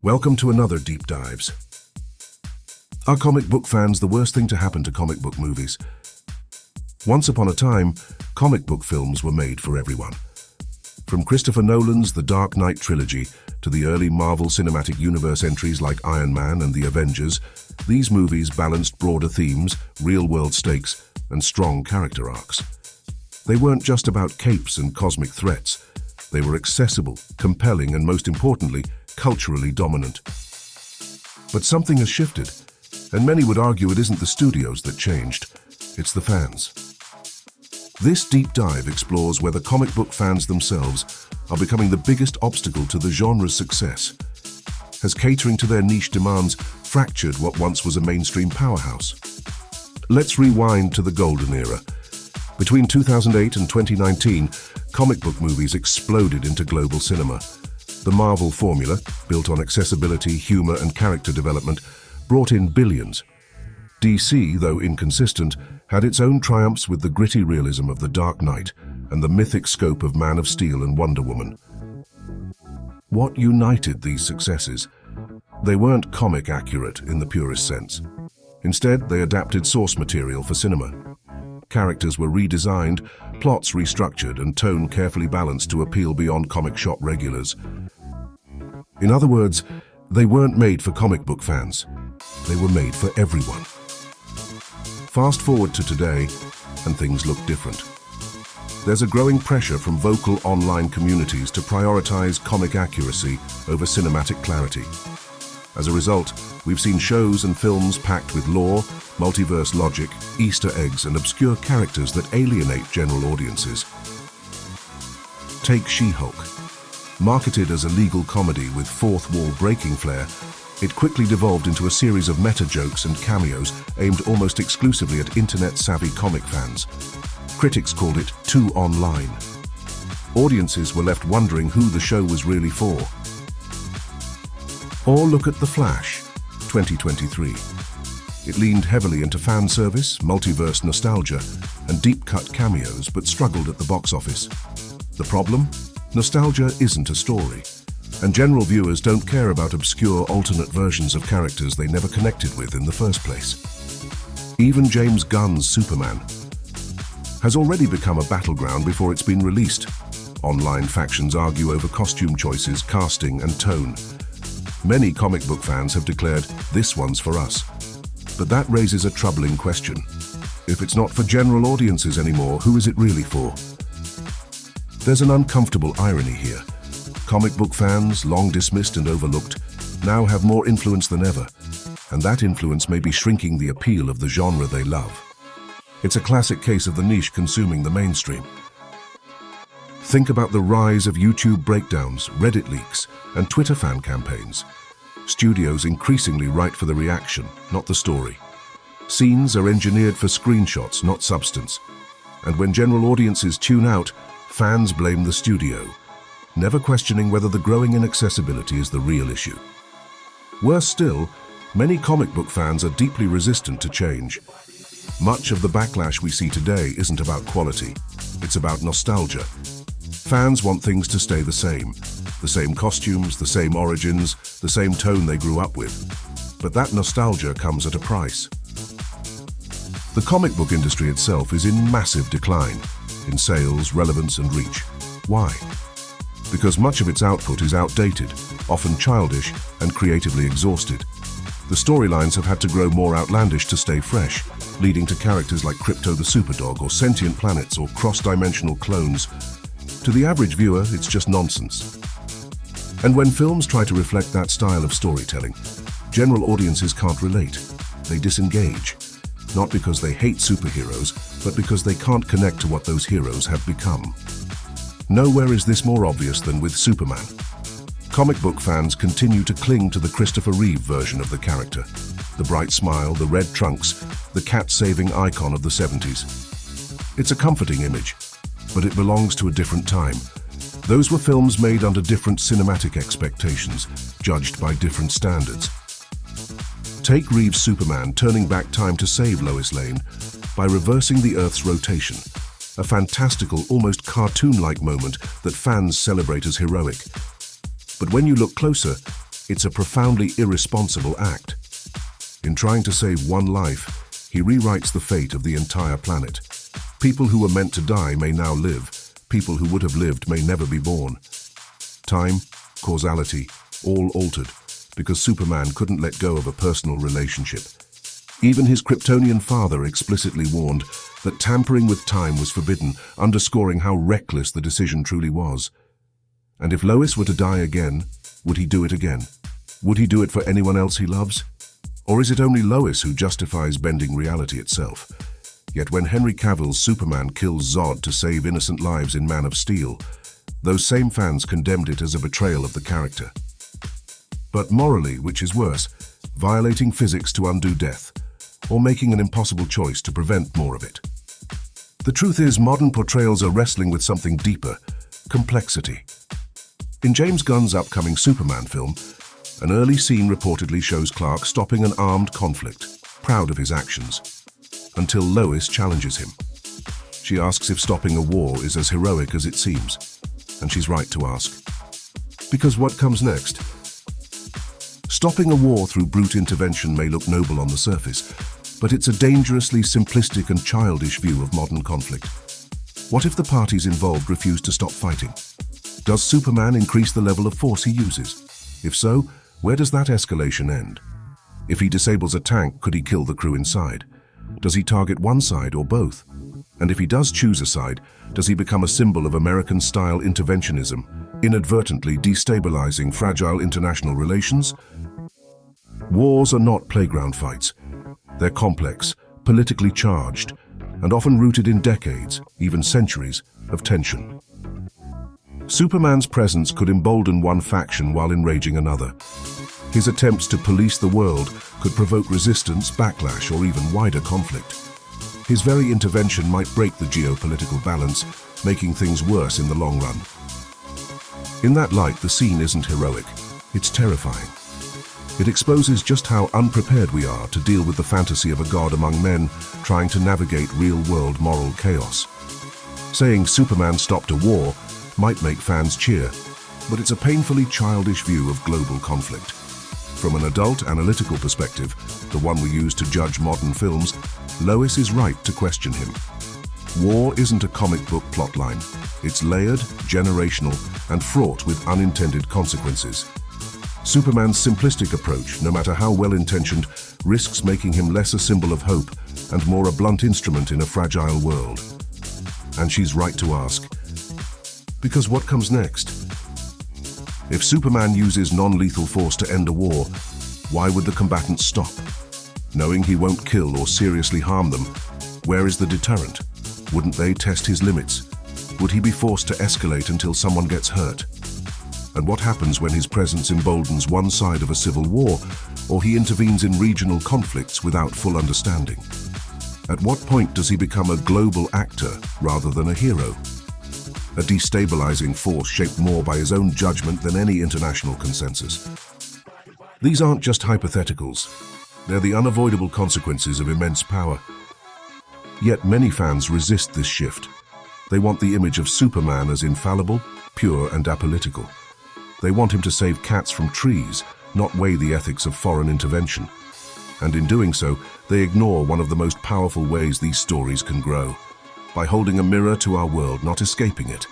Welcome to another Deep Dives. Are comic book fans the worst thing to happen to comic book movies? Once upon a time, comic book films were made for everyone. From Christopher Nolan's The Dark Knight trilogy to the early Marvel Cinematic Universe entries like Iron Man and The Avengers, these movies balanced broader themes, real-world stakes, and strong character arcs. They weren't just about capes and cosmic threats. They were accessible, compelling, and most importantly, culturally dominant. But something has shifted, and many would argue it isn't the studios that changed, it's the fans. This deep dive explores whether comic book fans themselves are becoming the biggest obstacle to the genre's success. Has catering to their niche demands fractured what once was a mainstream powerhouse? Let's rewind to the golden era. Between 2008 and 2019, comic book movies exploded into global cinema. The Marvel formula, built on accessibility, humor, and character development, brought in billions. DC, though inconsistent, had its own triumphs with the gritty realism of The Dark Knight and the mythic scope of Man of Steel and Wonder Woman. What united these successes? They weren't comic accurate in the purest sense. Instead, they adapted source material for cinema. Characters were redesigned, plots restructured, and tone carefully balanced to appeal beyond comic shop regulars. In other words, they weren't made for comic book fans. They were made for everyone. Fast forward to today, and things look different. There's a growing pressure from vocal online communities to prioritize comic accuracy over cinematic clarity. As a result, we've seen shows and films packed with lore, multiverse logic, Easter eggs, and obscure characters that alienate general audiences. Take She-Hulk. Marketed as a legal comedy with fourth-wall-breaking flair, it quickly devolved into a series of meta-jokes and cameos aimed almost exclusively at internet-savvy comic fans. Critics called it too online. Audiences were left wondering who the show was really for. Or look at The Flash, 2023. It leaned heavily into fan service, multiverse nostalgia, and deep-cut cameos, but struggled at the box office. The problem? Nostalgia isn't a story, and general viewers don't care about obscure alternate versions of characters they never connected with in the first place. Even James Gunn's Superman has already become a battleground before it's been released. Online factions argue over costume choices, casting, and tone. Many comic book fans have declared, "This one's for us." But that raises a troubling question. If it's not for general audiences anymore, who is it really for? There's an uncomfortable irony here. Comic book fans, long dismissed and overlooked, now have more influence than ever, and that influence may be shrinking the appeal of the genre they love. It's a classic case of the niche consuming the mainstream. Think about the rise of YouTube breakdowns, Reddit leaks, and Twitter fan campaigns. Studios increasingly write for the reaction, not the story. Scenes are engineered for screenshots, not substance. And when general audiences tune out, fans blame the studio, never questioning whether the growing inaccessibility is the real issue. Worse still, many comic book fans are deeply resistant to change. Much of the backlash we see today isn't about quality, it's about nostalgia. Fans want things to stay the same costumes, the same origins, the same tone they grew up with. But that nostalgia comes at a price. The comic book industry itself is in massive decline, in sales, relevance, and reach. Why? Because much of its output is outdated, often childish, and creatively exhausted. The storylines have had to grow more outlandish to stay fresh, leading to characters like Krypto the Superdog or sentient planets or cross-dimensional clones. To the average viewer, it's just nonsense. And when films try to reflect that style of storytelling, general audiences can't relate. They disengage. Not because they hate superheroes, but because they can't connect to what those heroes have become. Nowhere is this more obvious than with Superman. Comic book fans continue to cling to the Christopher Reeve version of the character. The bright smile, the red trunks, the cat-saving icon of the 70s. It's a comforting image, but it belongs to a different time. Those were films made under different cinematic expectations, judged by different standards. Take Reeve's Superman turning back time to save Lois Lane by reversing the Earth's rotation, a fantastical, almost cartoon-like moment that fans celebrate as heroic. But when you look closer, it's a profoundly irresponsible act. In trying to save one life, he rewrites the fate of the entire planet. People who were meant to die may now live. People who would have lived may never be born. Time, causality, all altered, because Superman couldn't let go of a personal relationship. Even his Kryptonian father explicitly warned that tampering with time was forbidden, underscoring how reckless the decision truly was. And if Lois were to die again, would he do it again? Would he do it for anyone else he loves? Or is it only Lois who justifies bending reality itself? Yet when Henry Cavill's Superman kills Zod to save innocent lives in Man of Steel, those same fans condemned it as a betrayal of the character. But morally, which is worse, violating physics to undo death, or making an impossible choice to prevent more of it? The truth is, modern portrayals are wrestling with something deeper: complexity. In James Gunn's upcoming Superman film, an early scene reportedly shows Clark stopping an armed conflict, proud of his actions, until Lois challenges him. She asks if stopping a war is as heroic as it seems, and she's right to ask. Because what comes next? Stopping a war through brute intervention may look noble on the surface, but it's a dangerously simplistic and childish view of modern conflict. What if the parties involved refuse to stop fighting? Does Superman increase the level of force he uses? If so, where does that escalation end? If he disables a tank, could he kill the crew inside? Does he target one side or both? And if he does choose a side, does he become a symbol of American-style interventionism, inadvertently destabilizing fragile international relations? Wars are not playground fights. They're complex, politically charged, and often rooted in decades, even centuries, of tension. Superman's presence could embolden one faction while enraging another. His attempts to police the world could provoke resistance, backlash, or even wider conflict. His very intervention might break the geopolitical balance, making things worse in the long run. In that light, the scene isn't heroic, it's terrifying. It exposes just how unprepared we are to deal with the fantasy of a god among men trying to navigate real-world moral chaos. Saying Superman stopped a war might make fans cheer, but it's a painfully childish view of global conflict. From an adult analytical perspective, the one we use to judge modern films, Lois is right to question him. War isn't a comic book plotline. It's layered, generational, and fraught with unintended consequences. Superman's simplistic approach, no matter how well-intentioned, risks making him less a symbol of hope and more a blunt instrument in a fragile world. And she's right to ask, because what comes next? If Superman uses non-lethal force to end a war, why would the combatants stop? Knowing he won't kill or seriously harm them, where is the deterrent? Wouldn't they test his limits? Would he be forced to escalate until someone gets hurt? And what happens when his presence emboldens one side of a civil war, or he intervenes in regional conflicts without full understanding? At what point does he become a global actor rather than a hero? A destabilizing force shaped more by his own judgment than any international consensus. These aren't just hypotheticals. They're the unavoidable consequences of immense power. Yet many fans resist this shift. They want the image of Superman as infallible, pure, and apolitical. They want him to save cats from trees, not weigh the ethics of foreign intervention. And in doing so, they ignore one of the most powerful ways these stories can grow: by holding a mirror to our world, not escaping it.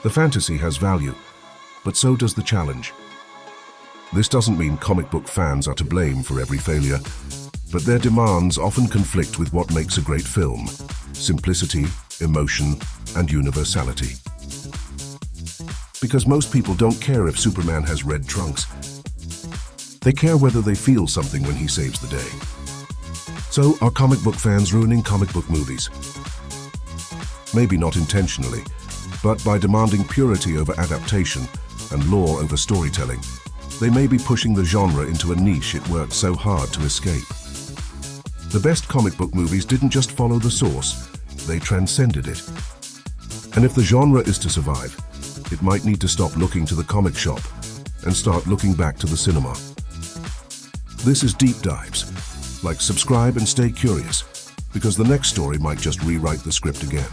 The fantasy has value, but so does the challenge. This doesn't mean comic book fans are to blame for every failure, but their demands often conflict with what makes a great film: simplicity, emotion, and universality. Because most people don't care if Superman has red trunks. They care whether they feel something when he saves the day. So, are comic book fans ruining comic book movies? Maybe not intentionally, but by demanding purity over adaptation and lore over storytelling, they may be pushing the genre into a niche it worked so hard to escape. The best comic book movies didn't just follow the source, they transcended it. And if the genre is to survive, it might need to stop looking to the comic shop and start looking back to the cinema. This is Deep Dives. Like, subscribe and stay curious, because the next story might just rewrite the script again.